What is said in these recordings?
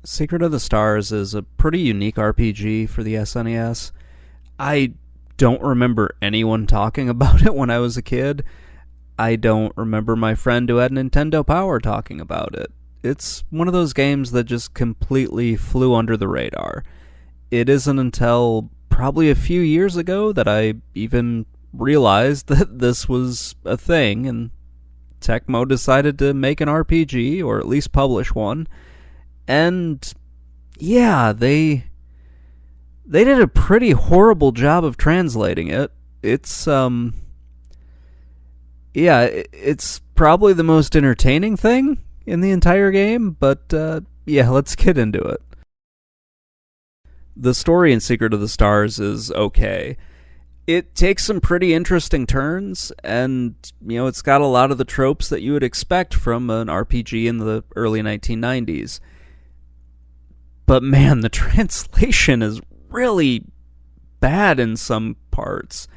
Secret of the Stars is a pretty unique RPG for the SNES. I don't remember anyone talking about it when I was a kid. I don't remember my friend who had Nintendo Power talking about it. It's one of those games that just completely flew under the radar. It isn't until probably a few years ago that I even realized that this was a thing, and Tecmo decided to make an RPG, or at least publish one. And yeah, they did a pretty horrible job of translating it. It's it's probably the most entertaining thing in the entire game, but let's get into it. The story in Secret of the Stars is okay. It takes some pretty interesting turns, and it's got a lot of the tropes that you would expect from an RPG in the early 1990s. But man, the translation is really bad in some parts,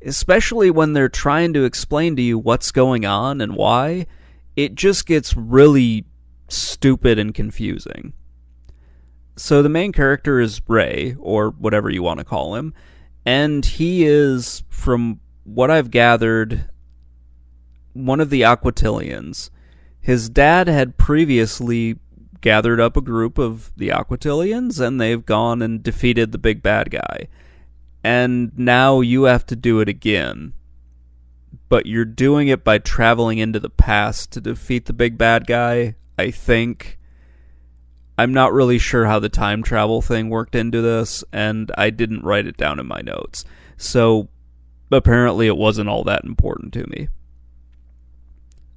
especially when they're trying to explain to you what's going on and why. It just gets really stupid and confusing. So the main character is Ray, or whatever you want to call him, and he is, from what I've gathered, one of the Aquatillions. His dad had previously gathered up a group of the Aquatillions, and they've gone and defeated the big bad guy. And now you have to do it again. But you're doing it by traveling into the past to defeat the big bad guy, I think. I'm not really sure how the time travel thing worked into this, and I didn't write it down in my notes. So apparently it wasn't all that important to me.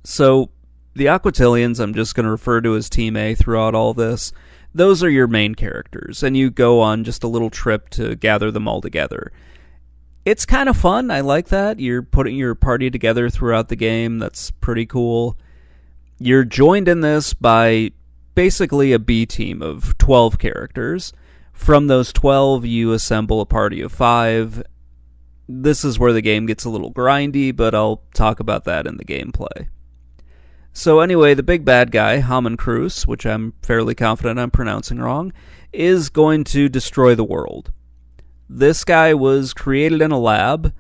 So the Aquatillions, I'm just going to refer to as Team A throughout all this. Those are your main characters, and you go on just a little trip to gather them all together. It's kind of fun. I like that. You're putting your party together throughout the game. That's pretty cool. You're joined in this by basically a B team of 12 characters. From those 12, you assemble a party of 5. This is where the game gets a little grindy, but I'll talk about that in the gameplay. So anyway, the big bad guy, Cruz, which I'm fairly confident I'm pronouncing wrong, is going to destroy the world. This guy was created in a lab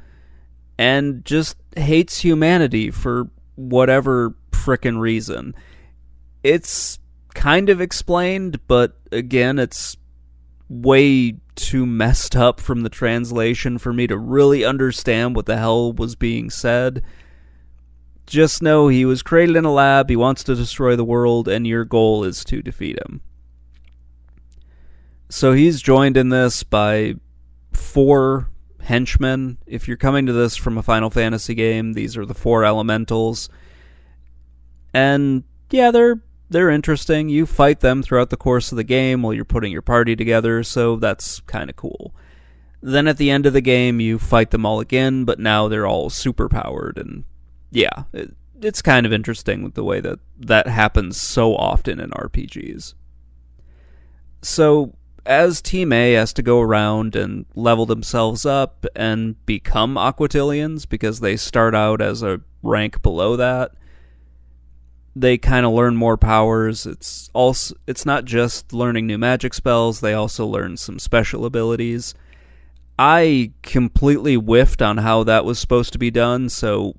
and just hates humanity for whatever frickin' reason. It's kind of explained, but again, it's way too messed up from the translation for me to really understand what the hell was being said. Just know he was created in a lab, he wants to destroy the world, and your goal is to defeat him. So he's joined in this by 4 henchmen. If you're coming to this from a Final Fantasy game, these are the 4 elementals. And yeah, they're interesting. You fight them throughout the course of the game while you're putting your party together, so that's kind of cool. Then at the end of the game, you fight them all again, but now they're all superpowered, and yeah, it's kind of interesting with the way that happens so often in RPGs. So, as Team A has to go around and level themselves up and become Aquatillions, because they start out as a rank below that, they kind of learn more powers. It's not just learning new magic spells, they also learn some special abilities. I completely whiffed on how that was supposed to be done, so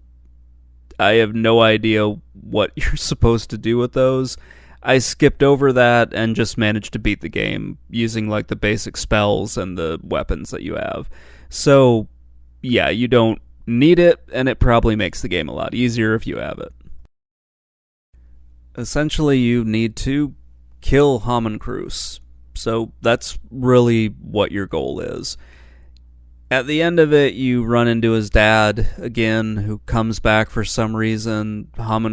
I have no idea what you're supposed to do with those. I skipped over that and just managed to beat the game using like the basic spells and the weapons that you have. So, yeah, you don't need it, and it probably makes the game a lot easier if you have it. Essentially, you need to kill Cruz. So that's really what your goal is. At the end of it, you run into his dad again, who comes back for some reason.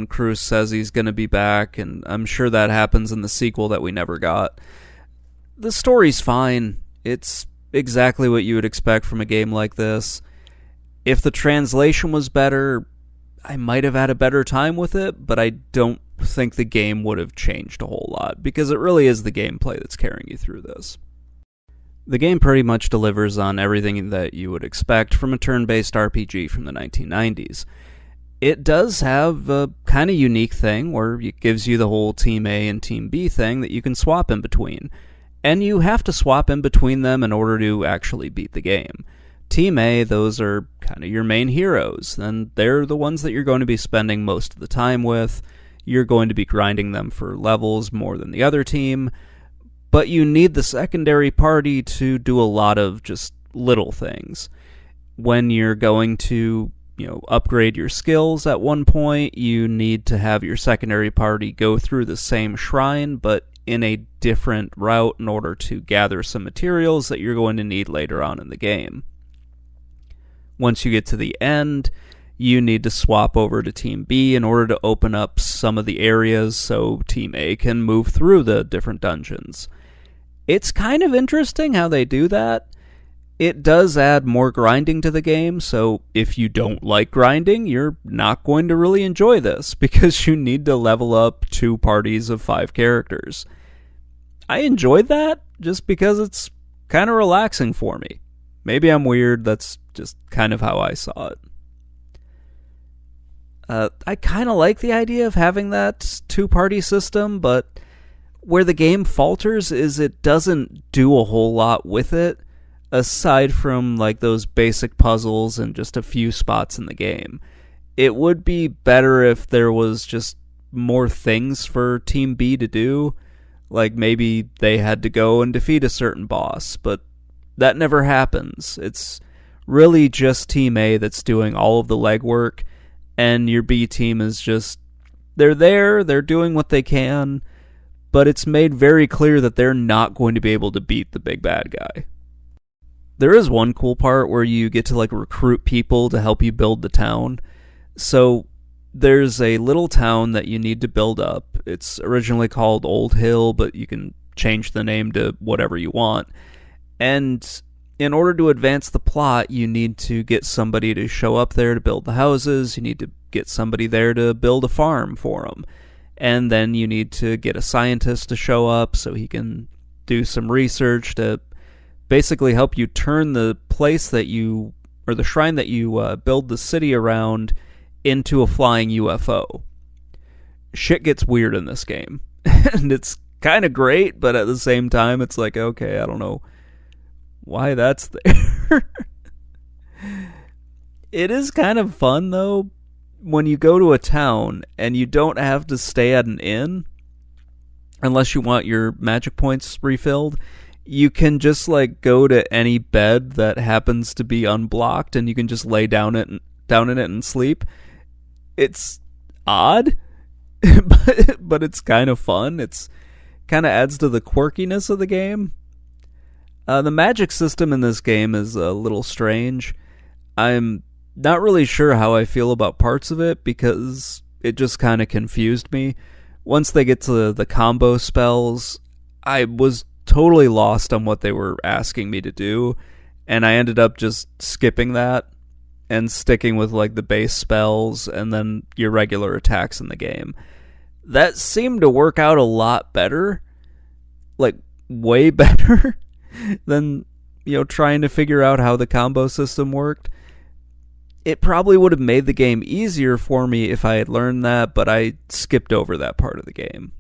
Cruz says he's going to be back, and I'm sure that happens in the sequel that we never got. The story's fine. It's exactly what you would expect from a game like this. If the translation was better, I might have had a better time with it, but I don't think the game would have changed a whole lot, because it really is the gameplay that's carrying you through this. The game pretty much delivers on everything that you would expect from a turn-based RPG from the 1990s. It does have a kind of unique thing where it gives you the whole Team A and Team B thing that you can swap in between. And you have to swap in between them in order to actually beat the game. Team A, those are kind of your main heroes, and they're the ones that you're going to be spending most of the time with. You're going to be grinding them for levels more than the other team, but you need the secondary party to do a lot of just little things. When you're going to upgrade your skills at one point, you need to have your secondary party go through the same shrine, but in a different route in order to gather some materials that you're going to need later on in the game. Once you get to the end, you need to swap over to Team B in order to open up some of the areas so Team A can move through the different dungeons. It's kind of interesting how they do that. It does add more grinding to the game, so if you don't like grinding, you're not going to really enjoy this, because you need to level up 2 parties of 5 characters. I enjoyed that, just because it's kind of relaxing for me. Maybe I'm weird, that's just kind of how I saw it. I kind of like the idea of having that 2-party system, but where the game falters is it doesn't do a whole lot with it, aside from like those basic puzzles and just a few spots in the game. It would be better if there was just more things for Team B to do, like maybe they had to go and defeat a certain boss, but that never happens. It's really just Team A that's doing all of the legwork, and your B team is just, they're doing what they can, but it's made very clear that they're not going to be able to beat the big bad guy. There is one cool part where you get to recruit people to help you build the town. So there's a little town that you need to build up. It's originally called Old Hill, but you can change the name to whatever you want. And in order to advance the plot, you need to get somebody to show up there to build the houses. You need to get somebody there to build a farm for them. And then you need to get a scientist to show up so he can do some research to basically help you turn the place that you, or the shrine that you build the city around, into a flying UFO. Shit gets weird in this game. And it's kind of great, but at the same time, it's like, okay, I don't know why that's there. It is kind of fun, though, when you go to a town and you don't have to stay at an inn, unless you want your magic points refilled. You can just go to any bed that happens to be unblocked, and you can just lay down in it and sleep. It's odd, but it's kind of fun. It's kind of adds to the quirkiness of the game. The magic system in this game is a little strange. I'm not really sure how I feel about parts of it, because it just kind of confused me. Once they get to the combo spells, I was totally lost on what they were asking me to do, and I ended up just skipping that and sticking with the base spells and then your regular attacks in the game. That seemed to work out a lot better, way better than trying to figure out how the combo system worked. It probably would have made the game easier for me if I had learned that, but I skipped over that part of the game.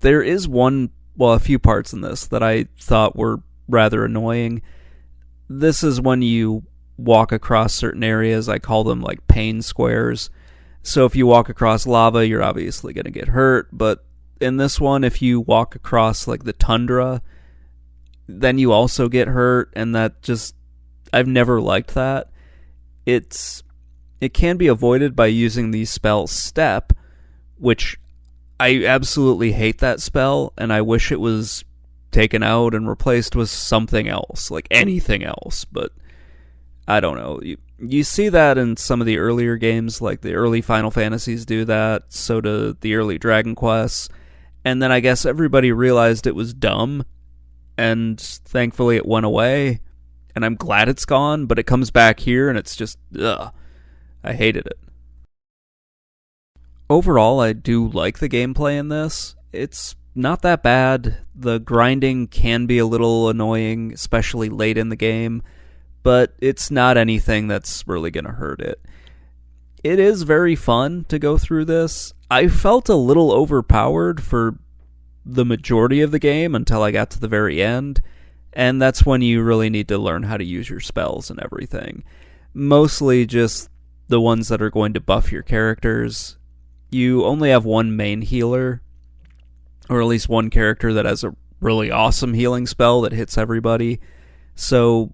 There is a few parts in this that I thought were rather annoying. This is when you walk across certain areas. I call them pain squares. So if you walk across lava, you're obviously going to get hurt. But in this one, if you walk across the tundra, then you also get hurt. And that just, I've never liked that. It can be avoided by using the spell Step, which I absolutely hate that spell, and I wish it was taken out and replaced with something else, anything else, but I don't know. You see that in some of the earlier games, the early Final Fantasies do that, so do the early Dragon Quests, and then I guess everybody realized it was dumb, and thankfully it went away, and I'm glad it's gone, but it comes back here, and it's just, ugh, I hated it. Overall, I do like the gameplay in this. It's not that bad. The grinding can be a little annoying, especially late in the game, but it's not anything that's really going to hurt it. It is very fun to go through this. I felt a little overpowered for the majority of the game until I got to the very end, and that's when you really need to learn how to use your spells and everything. Mostly just the ones that are going to buff your characters. You only have one main healer, or at least one character that has a really awesome healing spell that hits everybody. So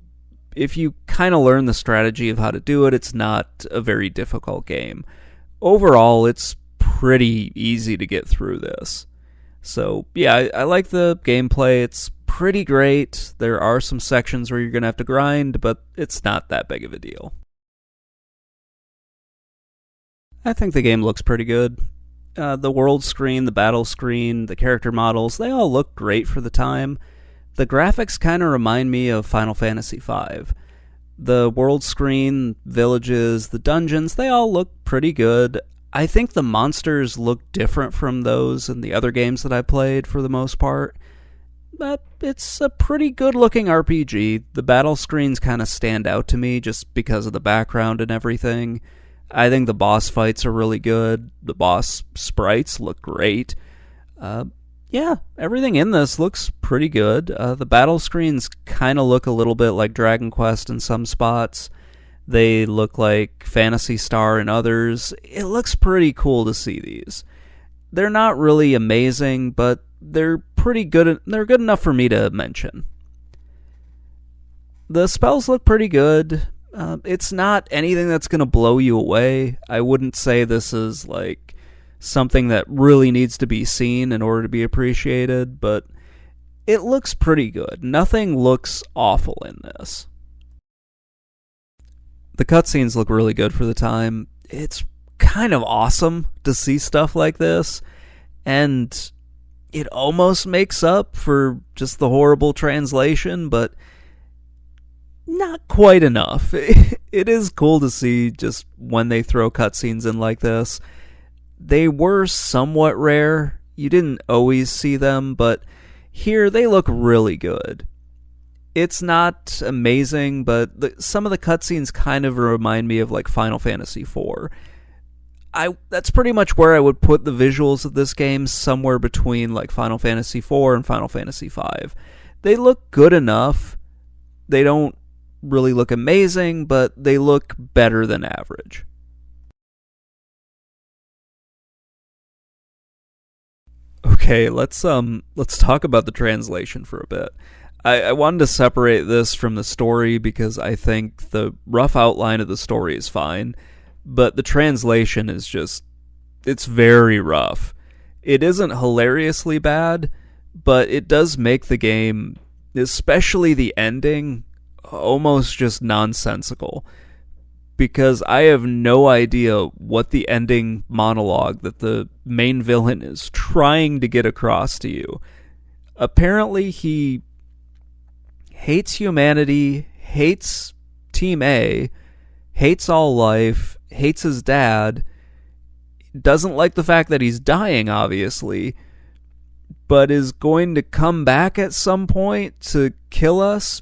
if you kind of learn the strategy of how to do it, it's not a very difficult game. Overall, it's pretty easy to get through this. So yeah, I like the gameplay. It's pretty great. There are some sections where you're going to have to grind, but it's not that big of a deal. I think the game looks pretty good. The world screen, the battle screen, the character models, they all look great for the time. The graphics kind of remind me of Final Fantasy V. The world screen, villages, the dungeons, they all look pretty good. I think the monsters look different from those in the other games that I played for the most part. But it's a pretty good looking RPG. The battle screens kind of stand out to me just because of the background and everything. I think the boss fights are really good. The boss sprites look great. Yeah, everything in this looks pretty good. The battle screens kind of look a little bit like Dragon Quest in some spots. They look like Phantasy Star in others. It looks pretty cool to see these. They're not really amazing, but they're pretty good. They're good enough for me to mention. The spells look pretty good. It's not anything that's going to blow you away. I wouldn't say this is like something that really needs to be seen in order to be appreciated, but it looks pretty good. Nothing looks awful in this. The cutscenes look really good for the time. It's kind of awesome to see stuff like this, and it almost makes up for just the horrible translation, but not quite enough. It is cool to see just when they throw cutscenes in like this. They were somewhat rare. You didn't always see them, but here they look really good. It's not amazing, but some of the cutscenes kind of remind me of like Final Fantasy IV. That's pretty much where I would put the visuals of this game, somewhere between like Final Fantasy IV and Final Fantasy V. They look good enough. They don't really look amazing, but they look better than average. Okay, let's talk about the translation for a bit. I wanted to separate this from the story because I think the rough outline of the story is fine, but the translation is just, it's very rough. It isn't hilariously bad, but it does make the game, especially the ending, almost just nonsensical. Because I have no idea what the ending monologue that the main villain is trying to get across to you. Apparently he hates humanity, hates Team A, hates all life, hates his dad, doesn't like the fact that he's dying, obviously, but is going to come back at some point to kill us,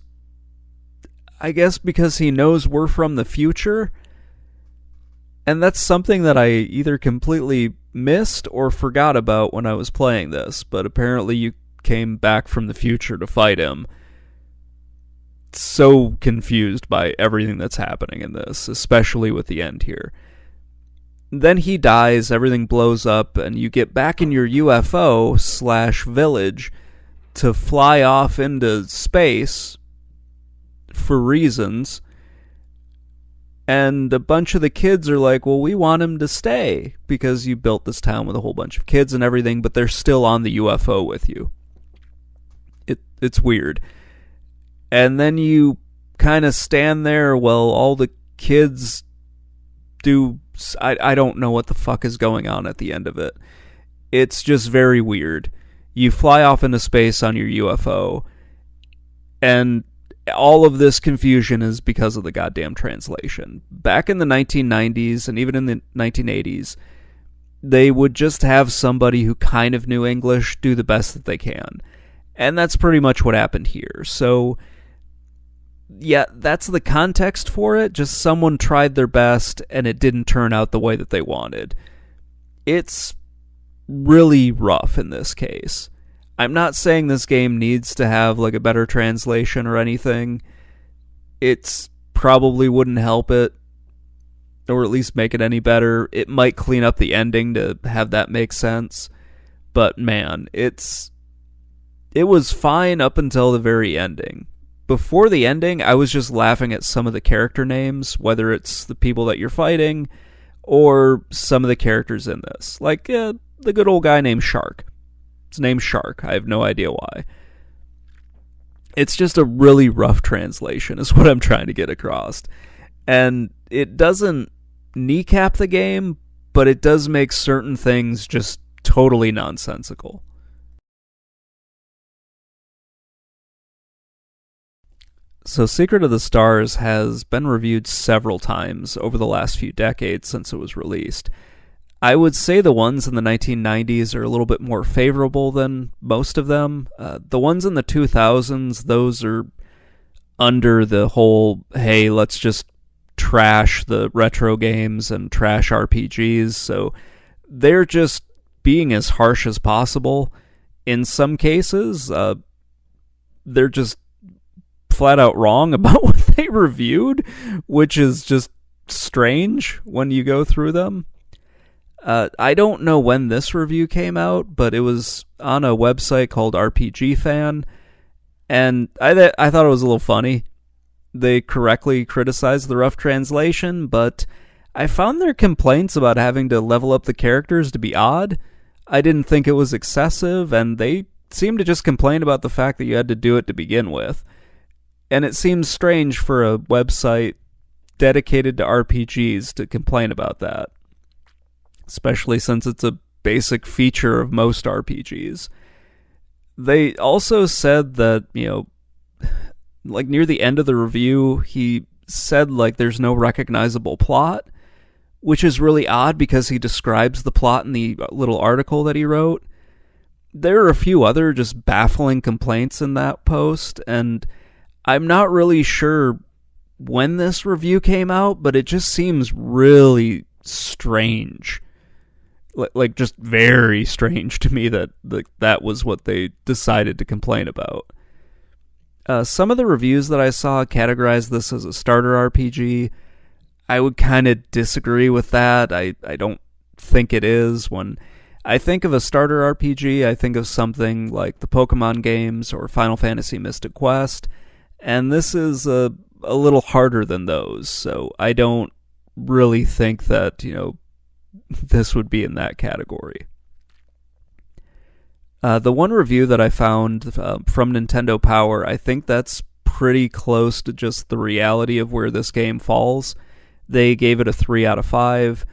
I guess because he knows we're from the future. And that's something that I either completely missed or forgot about when I was playing this, but apparently you came back from the future to fight him. So confused by everything that's happening in this, especially with the end here. Then he dies, everything blows up, and you get back in your UFO/village to fly off into space for reasons. And a bunch of the kids are like, well, we want him to stay because you built this town with a whole bunch of kids and everything, but they're still on the UFO with you. It's weird. And then you kind of stand there while all the kids do... I don't know what the fuck is going on at the end of it. It's just very weird. You fly off into space on your UFO, and all of this confusion is because of the goddamn translation. Back in the 1990s, and even in the 1980s, they would just have somebody who kind of knew English do the best that they can. And that's pretty much what happened here. So yeah, that's the context for it. Just someone tried their best and it didn't turn out the way that they wanted. It's really rough in this case. I'm not saying this game needs to have like a better translation or anything. It's probably wouldn't help it, or at least make it any better. It might clean up the ending to have that make sense. But man, it was fine up until the very ending. Before the ending, I was just laughing at some of the character names, whether it's the people that you're fighting or some of the characters in this. Like the good old guy named Shark. His name's Shark. I have no idea why. It's just a really rough translation is what I'm trying to get across. And it doesn't kneecap the game, but it does make certain things just totally nonsensical. So Secret of the Stars has been reviewed several times over the last few decades since it was released. I would say the ones in the 1990s are a little bit more favorable than most of them. The ones in the 2000s, those are under the whole, hey, let's just trash the retro games and trash RPGs. So they're just being as harsh as possible. In some cases, they're just flat out wrong about what they reviewed, which is just strange when you go through them. I don't know when this review came out, but it was on a website called RPG Fan, and I thought it was a little funny. They correctly criticized the rough translation, but I found their complaints about having to level up the characters to be odd. I didn't think it was excessive, and they seemed to just complain about the fact that you had to do it to begin with. And it seems strange for a website dedicated to RPGs to complain about that, especially since it's a basic feature of most RPGs. They also said that, like near the end of the review, he said like there's no recognizable plot, which is really odd because he describes the plot in the little article that he wrote. There are a few other just baffling complaints in that post, and I'm not really sure when this review came out, but it just seems really strange. Like just very strange to me that that was what they decided to complain about. Some of the reviews that I saw categorized this as a starter RPG. I would kind of disagree with that. I don't think it is. When I think of a starter RPG, I think of something like the Pokemon games or Final Fantasy Mystic Quest, and this is a little harder than those, so I don't really think that, this would be in that category. The one review that I found from Nintendo Power, I think that's pretty close to just the reality of where this game falls. They gave it a 3 out of 5,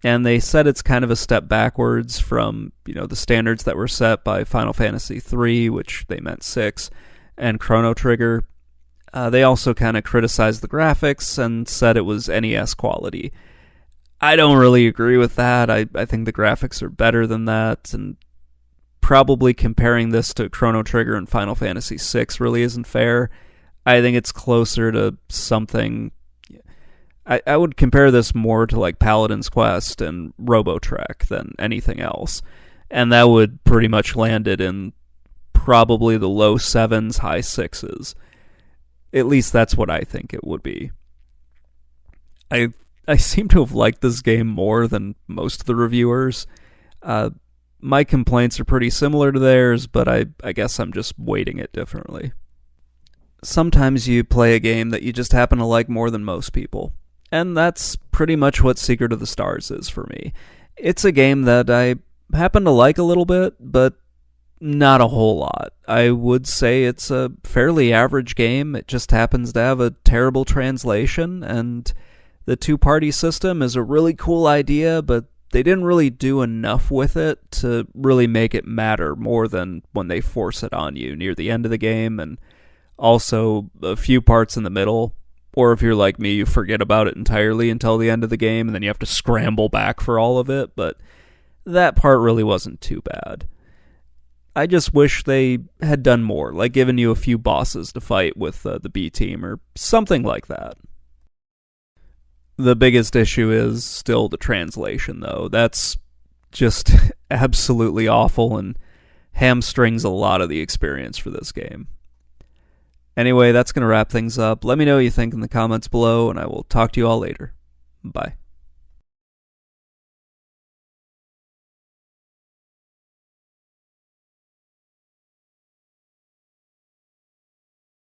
and they said it's kind of a step backwards from, the standards that were set by Final Fantasy III, which they meant 6, and Chrono Trigger. They also kind of criticized the graphics and said it was NES quality. I don't really agree with that. I think the graphics are better than that, and probably comparing this to Chrono Trigger and Final Fantasy VI really isn't fair. I think it's closer to something... I would compare this more to like Paladin's Quest and Robotrek than anything else, and that would pretty much land it in probably the low 7s, high 6s. At least that's what I think it would be. I seem to have liked this game more than most of the reviewers. My complaints are pretty similar to theirs, but I guess I'm just weighting it differently. Sometimes you play a game that you just happen to like more than most people, and that's pretty much what Secret of the Stars is for me. It's a game that I happen to like a little bit, but not a whole lot. I would say it's a fairly average game. It just happens to have a terrible translation, and the two-party system is a really cool idea, but they didn't really do enough with it to really make it matter more than when they force it on you near the end of the game, and also a few parts in the middle. Or if you're like me, you forget about it entirely until the end of the game, and then you have to scramble back for all of it, but that part really wasn't too bad. I just wish they had done more, like given you a few bosses to fight with the B team or something like that. The biggest issue is still the translation, though. That's just absolutely awful and hamstrings a lot of the experience for this game. Anyway, that's going to wrap things up. Let me know what you think in the comments below, and I will talk to you all later. Bye.